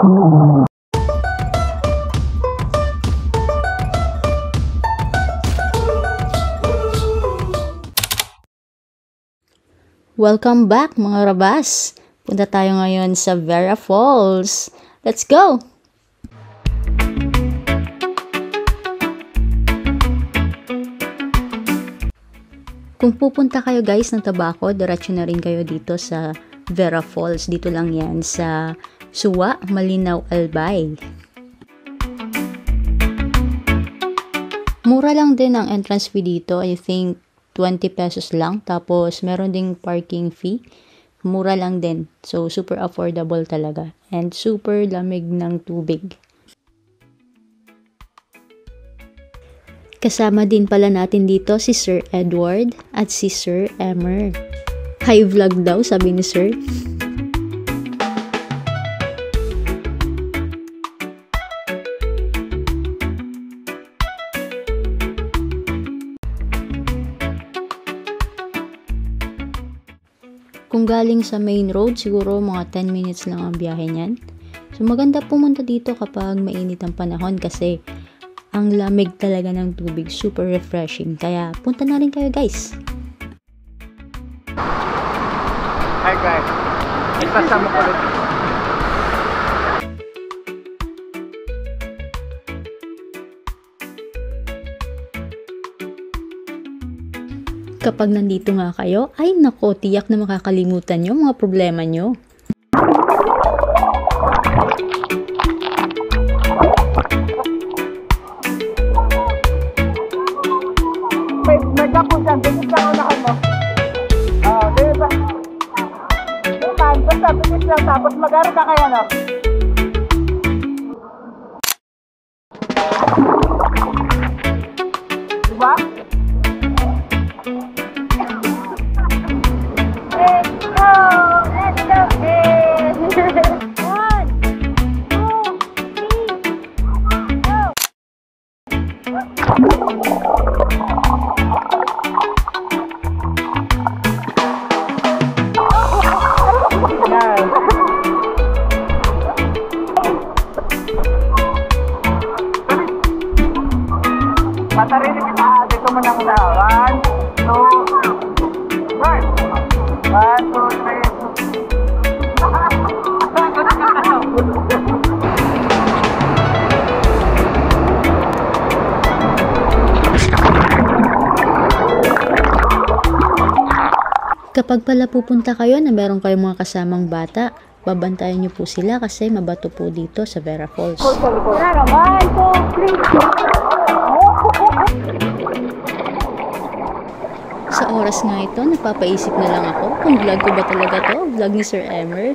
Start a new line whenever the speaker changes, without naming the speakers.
Welcome back mga rabas! Punta tayo ngayon sa Vera Falls. Let's go! Kung pupunta kayo guys ng Tabaco, diretso na rin kayo dito sa Vera Falls. Dito lang yan sa Suwa, Malinaw, Albay. Mura lang din ang entrance fee dito. I think 20 pesos lang. Tapos, meron ding parking fee. Mura lang din. So, super affordable talaga. And super lamig ng tubig. Kasama din pala natin dito si Sir Edward at si Sir Emer. Hi vlog daw, sabi ni Sir. Kung galing sa main road, siguro mga 10 minutes lang ang biyahe niyan. So maganda pumunta dito kapag mainit ang panahon kasi ang lamig talaga ng tubig, super refreshing. Kaya punta na rin kayo guys.
Hi guys, itasama ko ulit.
Kapag nandito nga kayo, ay nako, tiyak na makakalimutan nyo mga problema nyo.
May kapo dyan, bilis lang unahan mo. Bilis lang. Basta bilis lang, tapos mag-aro ka kaya no? Diba? Matarinig kita, dito mo na muna. 1, 2, 1, 2, 3.
Kapag pala pupunta kayo na meron kayong mga kasamang bata, babantayan nyo po sila kasi mabato po dito sa Vera Falls.
1, 2, 3.
Sa oras nga ito, napapaisip na lang ako kung vlog ko ba talaga to? Vlog ni Sir Emer.